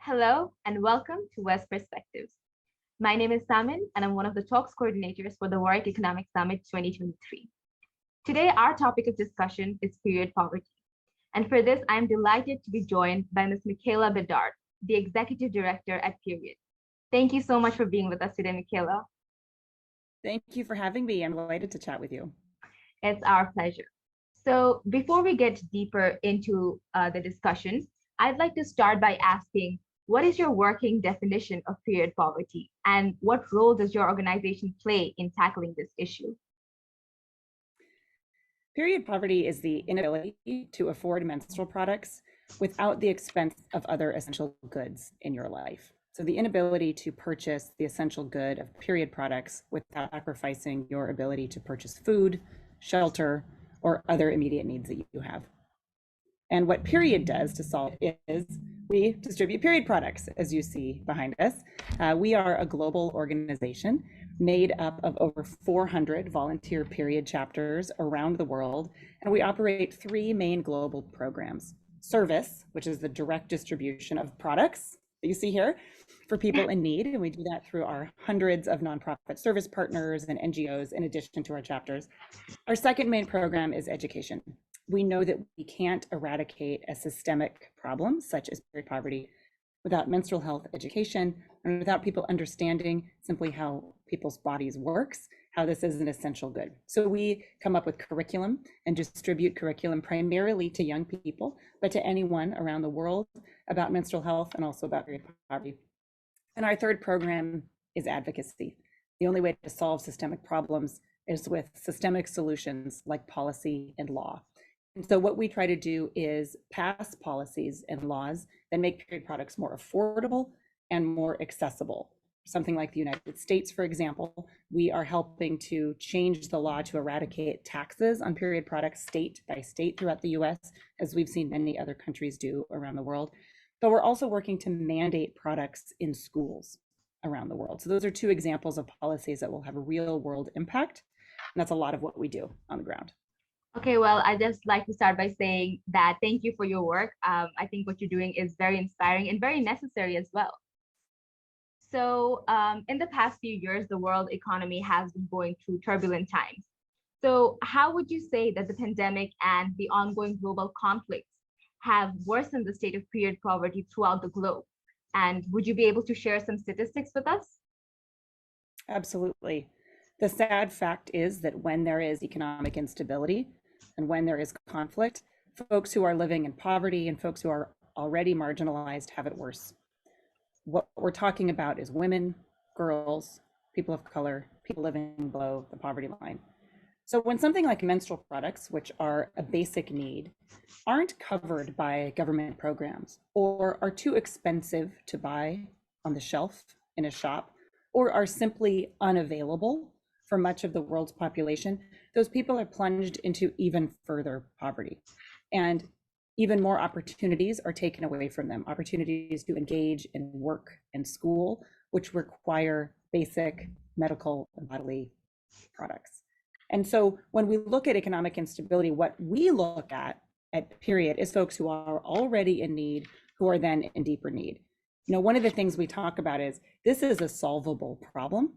Hello and welcome to WES Perspectives. My name is Samin and I'm one of the talks coordinators for the Warwick Economics Summit 2023. Today, our topic of discussion is period poverty. And for this, I'm delighted to be joined by Ms. Michela Bedard, the Executive Director at Period. Thank you so much for being with us today, Michela. Thank you for having me. I'm delighted to chat with you. It's our pleasure. So before we get deeper into the discussion, I'd like to start by asking, what is your working definition of period poverty, and what role does your organization play in tackling this issue? Period poverty is the inability to afford menstrual products without the expense of other essential goods in your life. So the inability to purchase the essential good of period products without sacrificing your ability to purchase food, shelter, or other immediate needs that you have. And what Period does to solve it is we distribute period products, as you see behind us. We are a global organization made up of over 400 volunteer period chapters around the world, and we operate three main global programs. Service, which is the direct distribution of products that you see here for people in need, and we do that through our hundreds of nonprofit service partners and NGOs in addition to our chapters. Our second main program is education. We know that we can't eradicate a systemic problem such as period poverty without menstrual health education and without people understanding simply how people's bodies works, how this is an essential good. So we come up with curriculum and distribute curriculum primarily to young people, but to anyone around the world about menstrual health and also about period poverty. And our third program is advocacy. The only way to solve systemic problems is with systemic solutions like policy and law. And so what we try to do is pass policies and laws that make period products more affordable and more accessible. Something like the United States, for example, we are helping to change the law to eradicate taxes on period products state by state throughout the US, as we've seen many other countries do around the world. But we're also working to mandate products in schools around the world. So those are two examples of policies that will have a real world impact. And that's a lot of what we do on the ground. Okay, well, I'd just like to start by saying that thank you for your work. I think what you're doing is very inspiring and very necessary as well. So in the past few years, the world economy has been going through turbulent times. So how would you say that the pandemic and the ongoing global conflicts have worsened the state of period poverty throughout the globe? And would you be able to share some statistics with us? Absolutely. The sad fact is that when there is economic instability and when there is conflict, folks who are living in poverty and folks who are already marginalized have it worse. What we're talking about is women, girls, people of color, people living below the poverty line. So when something like menstrual products, which are a basic need, aren't covered by government programs or are too expensive to buy on the shelf in a shop or are simply unavailable for much of the world's population, those people are plunged into even further poverty. And even more opportunities are taken away from them, opportunities to engage in work and school, which require basic medical and bodily products. And so when we look at economic instability, what we look at Period is folks who are already in need, who are then in deeper need. You know, one of the things we talk about is this is a solvable problem.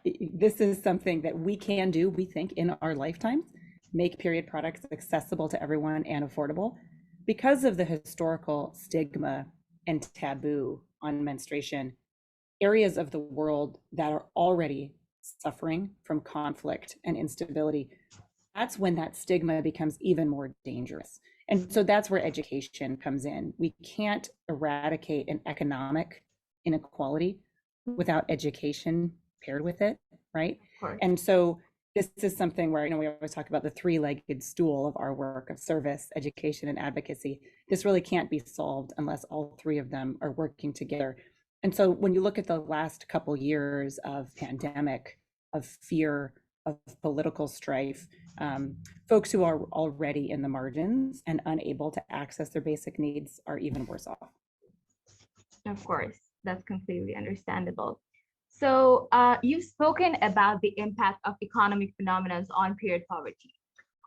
This is something that we can do, we think, in our lifetimes, make period products accessible to everyone and affordable. Because of the historical stigma and taboo on menstruation, areas of the world that are already suffering from conflict and instability, that's when that stigma becomes even more dangerous. And so that's where education comes in. We can't eradicate an economic inequality without education paired with it, right? And so this is something where, you know, we always talk about the three-legged stool of our work of service, education, and advocacy. This really can't be solved unless all three of them are working together. And so when you look at the last couple years of pandemic, of fear, of political strife, folks who are already in the margins and unable to access their basic needs are even worse off. Of course, that's completely understandable. So you've spoken about the impact of economic phenomena on period poverty.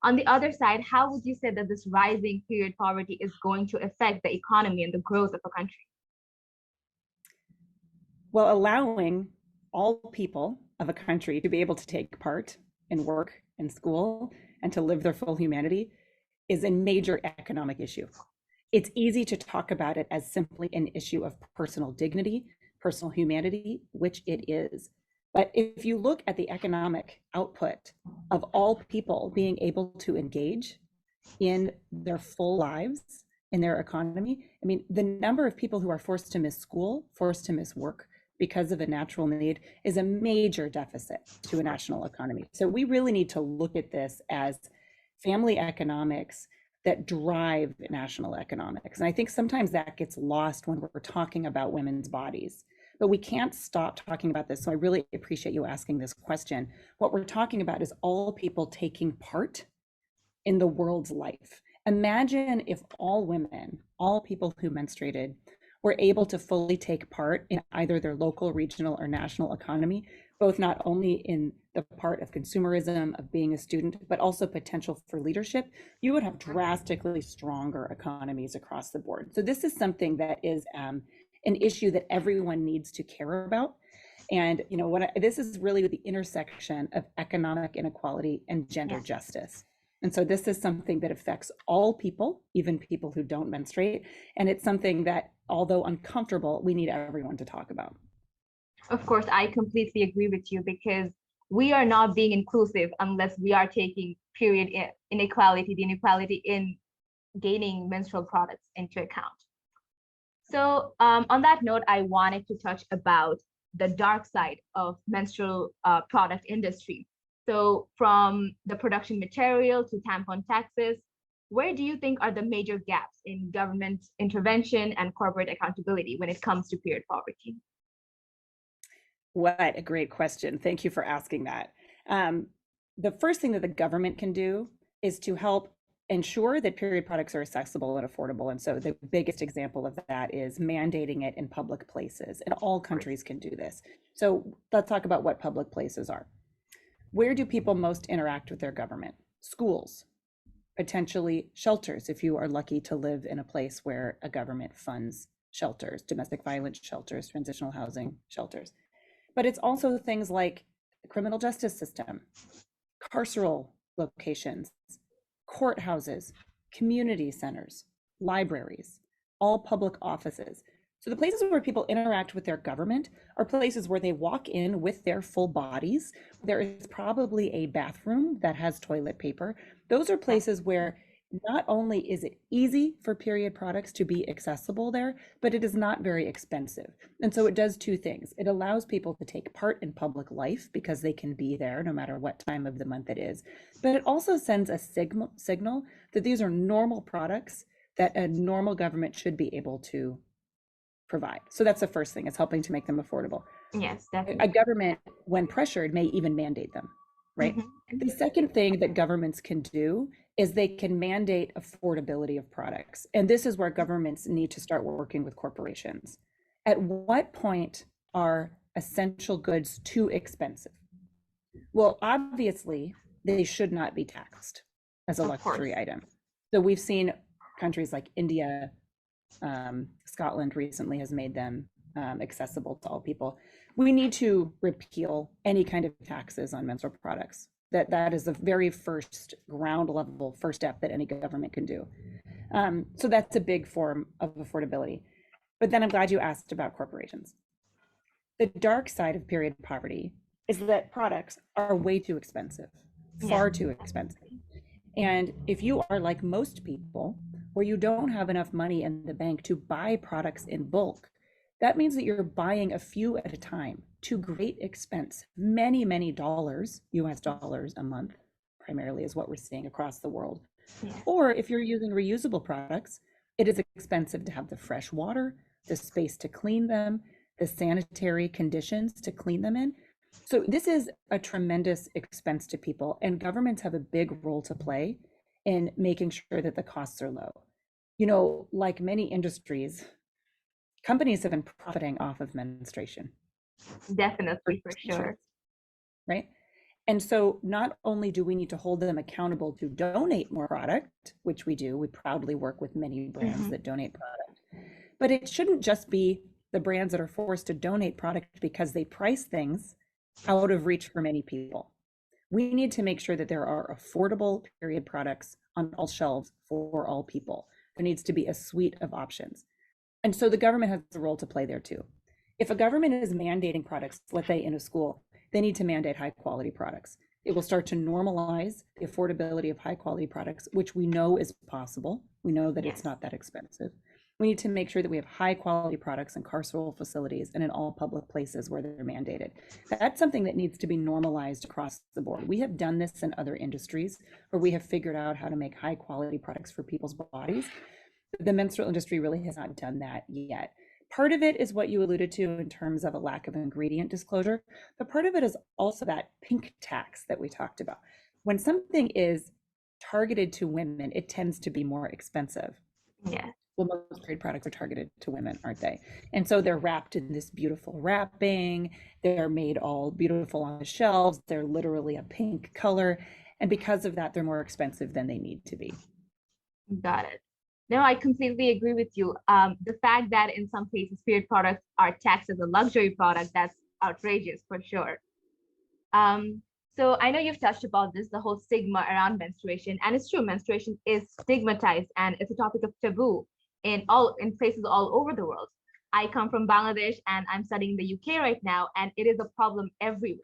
On the other side, how would you say that this rising period poverty is going to affect the economy and the growth of a country? Well, allowing all people of a country to be able to take part in work and school and to live their full humanity is a major economic issue. It's easy to talk about it as simply an issue of personal dignity, personal humanity, which it is. But if you look at the economic output of all people being able to engage in their full lives, in their economy, I mean, the number of people who are forced to miss school, forced to miss work because of a natural need is a major deficit to a national economy. So we really need to look at this as family economics that drive national economics. And I think sometimes that gets lost when we're talking about women's bodies. But we can't stop talking about this. So I really appreciate you asking this question. What we're talking about is all people taking part in the world's life. Imagine if all women, all people who menstruated, were able to fully take part in either their local, regional, or national economy, both not only in the part of consumerism, of being a student, but also potential for leadership. You would have drastically stronger economies across the board. So this is something that is an issue that everyone needs to care about. And this is really the intersection of economic inequality and gender justice. And so this is something that affects all people, even people who don't menstruate. And it's something that, although uncomfortable, we need everyone to talk about. Of course, I completely agree with you, because we are not being inclusive unless we are taking period inequality, the inequality in gaining menstrual products into account. So on that note, I wanted to touch about the dark side of menstrual product industry. So from the production material to tampon taxes, where do you think are the major gaps in government intervention and corporate accountability when it comes to period poverty? What a great question. Thank you for asking that. The first thing that the government can do is to help ensure that period products are accessible and affordable. And so the biggest example of that is mandating it in public places. And all countries can do this. So let's talk about what public places are. Where do people most interact with their government? Schools, potentially shelters, if you are lucky to live in a place where a government funds shelters, domestic violence shelters, transitional housing shelters. But it's also things like the criminal justice system, carceral locations, courthouses, community centers, libraries, all public offices. So the places where people interact with their government are places where they walk in with their full bodies. There is probably a bathroom that has toilet paper. Those are places where not only is it easy for period products to be accessible there, but it is not very expensive. And so it does two things. It allows people to take part in public life because they can be there no matter what time of the month it is. But it also sends a signal that these are normal products that a normal government should be able to provide. So that's the first thing, is helping to make them affordable. Yes, definitely. A government, when pressured, may even mandate them, right? Mm-hmm. The second thing that governments can do is they can mandate affordability of products. And this is where governments need to start working with corporations. At what point are essential goods too expensive? Well, obviously, they should not be taxed as a luxury item. So we've seen countries like India, Scotland recently has made them accessible to all people. We need to repeal any kind of taxes on menstrual products. That is the very first ground level first step that any government can do. So that's a big form of affordability. But then I'm glad you asked about corporations. The dark side of period poverty is that products are way too expensive, far too expensive. And if you are like most people, where you don't have enough money in the bank to buy products in bulk, that means that you're buying a few at a time to great expense, many, many dollars, US dollars a month, primarily is what we're seeing across the world. Or if you're using reusable products, it is expensive to have the fresh water, the space to clean them, the sanitary conditions to clean them in. So this is a tremendous expense to people, and governments have a big role to play in making sure that the costs are low. You know, like many industries, companies have been profiting off of menstruation. Definitely, for sure. Right? And so not only do we need to hold them accountable to donate more product, which we do, we proudly work with many brands that donate product, but it shouldn't just be the brands that are forced to donate product because they price things out of reach for many people. We need to make sure that there are affordable period products on all shelves for all people. There needs to be a suite of options. And so the government has a role to play there too. If a government is mandating products, let's say in a school, they need to mandate high quality products. It will start to normalize the affordability of high quality products, which we know is possible. We know that it's not that expensive. We need to make sure that we have high quality products in carceral facilities and in all public places where they're mandated. That's something that needs to be normalized across the board. We have done this in other industries where we have figured out how to make high quality products for people's bodies. The menstrual industry really has not done that yet. Part of it is what you alluded to in terms of a lack of ingredient disclosure, but part of it is also that pink tax that we talked about. When something is targeted to women, it tends to be more expensive. Yeah. Well, most trade products are targeted to women, aren't they? And so they're wrapped in this beautiful wrapping. They're made all beautiful on the shelves. They're literally a pink color. And because of that, they're more expensive than they need to be. Got it. No, I completely agree with you. The fact that in some cases period products are taxed as a luxury product, that's outrageous for sure. So I know you've touched about this, the whole stigma around menstruation, and it's true, menstruation is stigmatized and it's a topic of taboo in places all over the world. I come from Bangladesh and I'm studying in the UK right now, and it is a problem everywhere,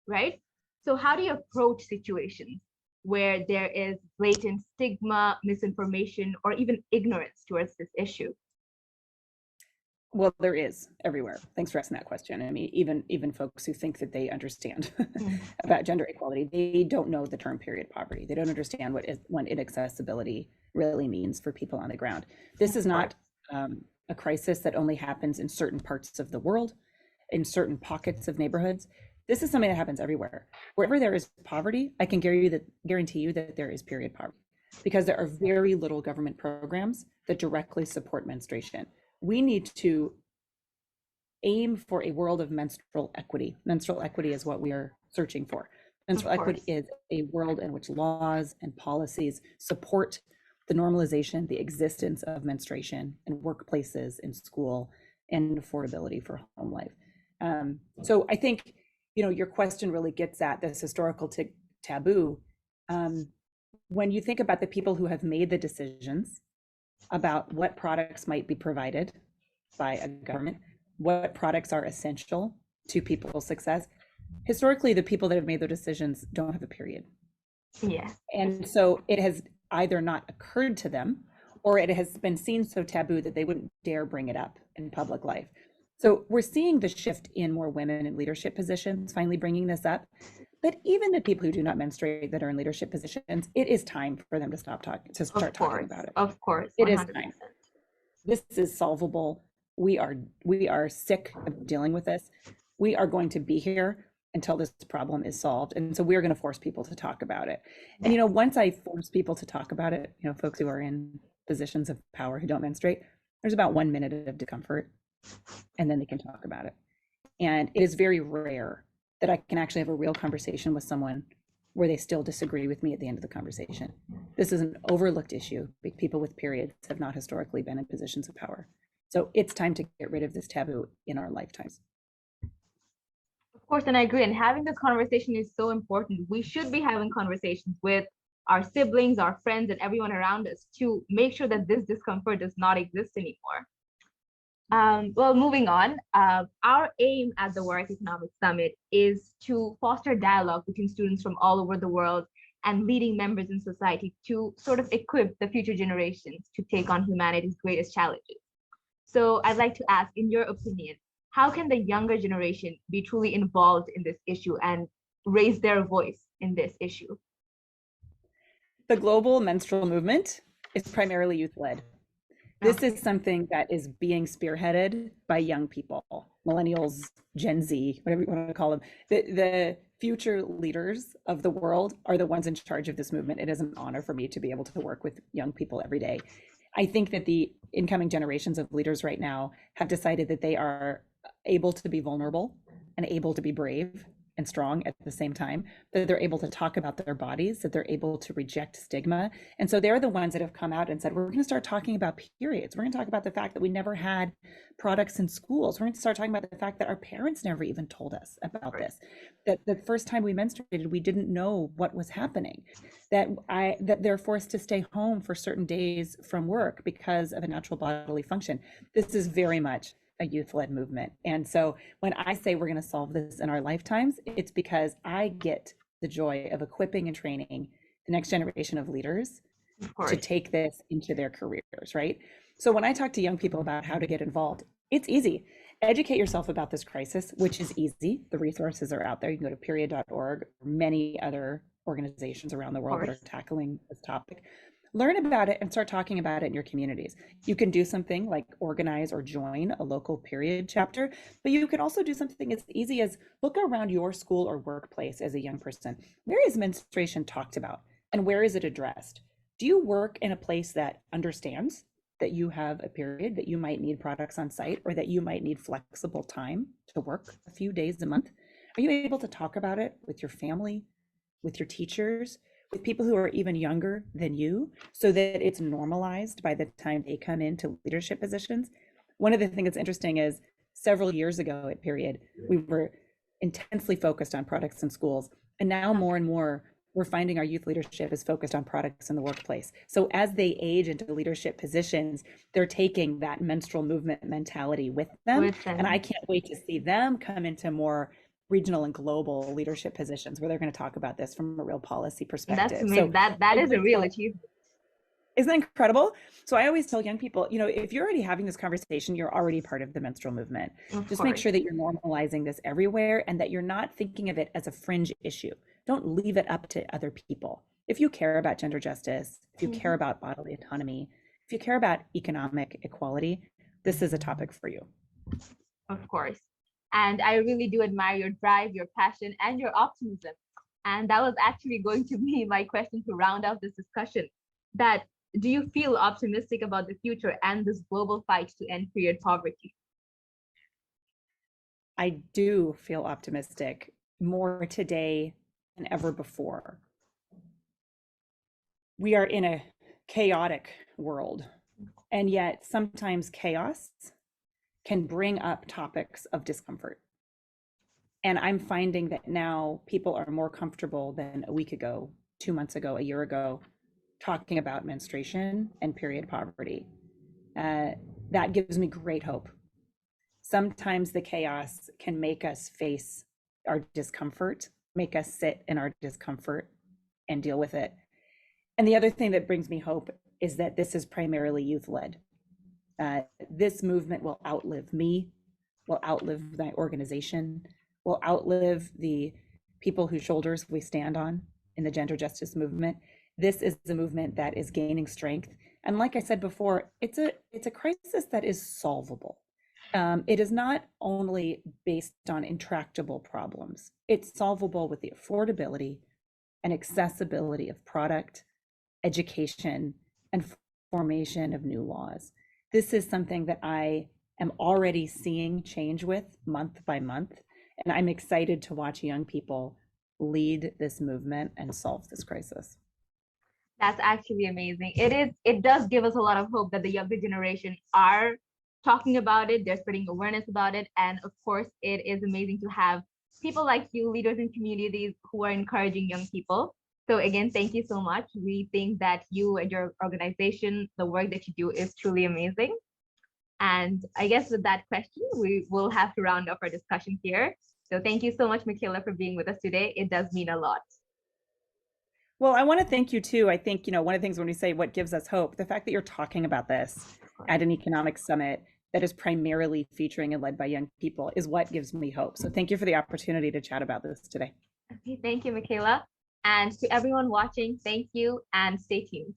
right? So how do you approach situations where there is blatant stigma, misinformation, or even ignorance towards this issue? Well, there is everywhere. Thanks for asking that question. I mean, even folks who think that they understand about gender equality, they don't know the term period poverty. They don't understand what inaccessibility really means for people on the ground. This is not a crisis that only happens in certain parts of the world, in certain pockets of neighborhoods. This is something that happens everywhere. Wherever there is poverty, I can guarantee you that there is period poverty, because there are very little government programs that directly support menstruation. We need to aim for a world of menstrual equity. Menstrual equity is what we are searching for. Menstrual equity is a world in which laws and policies support the normalization, the existence of menstruation in workplaces, in school, and affordability for home life. So I think, your question really gets at this historical taboo. When you think about the people who have made the decisions about what products might be provided by a government, what products are essential to people's success, historically, the people that have made those decisions don't have a period. Yeah. And so it has either not occurred to them, or it has been seen so taboo that they wouldn't dare bring it up in public life. So we're seeing the shift in more women in leadership positions, finally bringing this up. But even the people who do not menstruate that are in leadership positions, it is time for them to start talking about it. Of course, 100%. It is time. This is solvable. We are sick of dealing with this. We are going to be here until this problem is solved. And so we're going to force people to talk about it. And, once I force people to talk about it, folks who are in positions of power who don't menstruate, there's about 1 minute of discomfort, and then they can talk about it. And it is very rare that I can actually have a real conversation with someone where they still disagree with me at the end of the conversation. This is an overlooked issue. People with periods have not historically been in positions of power. So it's time to get rid of this taboo in our lifetimes. Of course, and I agree. And having the conversation is so important. We should be having conversations with our siblings, our friends, and everyone around us to make sure that this discomfort does not exist anymore. Well, moving on, our aim at the Warwick Economics Summit is to foster dialogue between students from all over the world and leading members in society to sort of equip the future generations to take on humanity's greatest challenges. So I'd like to ask, in your opinion, how can the younger generation be truly involved in this issue and raise their voice in this issue? The global menstrual movement is primarily youth-led. This is something that is being spearheaded by young people, millennials, Gen Z, whatever you want to call them. The future leaders of the world are the ones in charge of this movement. It is an honor for me to be able to work with young people every day. I think that the incoming generations of leaders right now have decided that they are able to be vulnerable and able to be brave and strong at the same time, that they're able to talk about their bodies, that they're able to reject stigma. And so they're the ones that have come out and said, we're going to start talking about periods. We're going to talk about the fact that we never had products in schools. We're going to start talking about the fact that our parents never even told us about this, that the first time we menstruated, we didn't know what was happening, that they're forced to stay home for certain days from work because of a natural bodily function. This is very much a youth-led movement. And so when I say we're going to solve this in our lifetimes, it's because I get the joy of equipping and training the next generation of leaders to take this into their careers, right? So when I talk to young people about how to get involved, it's easy. Educate yourself about this crisis, which is easy. The resources are out there. You can go to period.org, many other organizations around the world that are tackling this topic. Learn about it and start talking about it in your communities. You can do something like organize or join a local period chapter, but you can also do something as easy as look around your school or workplace as a young person. Where is menstruation talked about and where is it addressed? Do you work in a place that understands that you have a period, that you might need products on site, or that you might need flexible time to work a few days a month? Are you able to talk about it with your family, with your teachers, with people who are even younger than you, so that it's normalized by the time they come into leadership positions? One of the things that's interesting is several years ago at Period, we were intensely focused on products in schools. And now more and more, we're finding our youth leadership is focused on products in the workplace. So as they age into leadership positions, they're taking that menstrual movement mentality with them. And I can't wait to see them come into more regional and global leadership positions where they're going to talk about this from a real policy perspective. That's amazing. So that is a real achievement. Isn't that incredible? So I always tell young people, you know, if you're already having this conversation, you're already part of the menstrual movement. Just make sure that you're normalizing this everywhere and that you're not thinking of it as a fringe issue. Don't leave it up to other people. If you care about gender justice, if you care about bodily autonomy, if you care about economic equality, this is a topic for you. Of course. And I really do admire your drive, your passion, and your optimism. And that was actually going to be my question to round out this discussion. That do you feel optimistic about the future and this global fight to end period poverty? I do feel optimistic more today than ever before. We are in a chaotic world, and yet sometimes chaos can bring up topics of discomfort. And I'm finding that now people are more comfortable than a week ago, 2 months ago, a year ago, talking about menstruation and period poverty. That gives me great hope. Sometimes the chaos can make us face our discomfort, make us sit in our discomfort and deal with it. And the other thing that brings me hope is that this is primarily youth-led. This movement will outlive me, will outlive my organization, will outlive the people whose shoulders we stand on in the gender justice movement. This is a movement that is gaining strength. And like I said before, it's a crisis that is solvable. It is not only based on intractable problems, it's solvable with the affordability and accessibility of product, education, and formation of new laws. This is something that I am already seeing change with month by month, and I'm excited to watch young people lead this movement and solve this crisis. That's actually amazing. It does give us a lot of hope that the younger generation are talking about it, they're spreading awareness about it, and of course, it is amazing to have people like you, leaders in communities who are encouraging young people. So again, thank you so much. We think that you and your organization, the work that you do is truly amazing. And I guess with that question, we will have to round up our discussion here. So thank you so much, Michela, for being with us today. It does mean a lot. Well, I want to thank you too. I think, one of the things when we say what gives us hope, the fact that you're talking about this at an economic summit that is primarily featuring and led by young people is what gives me hope. So thank you for the opportunity to chat about this today. Okay, thank you, Michela. And to everyone watching, thank you and stay tuned.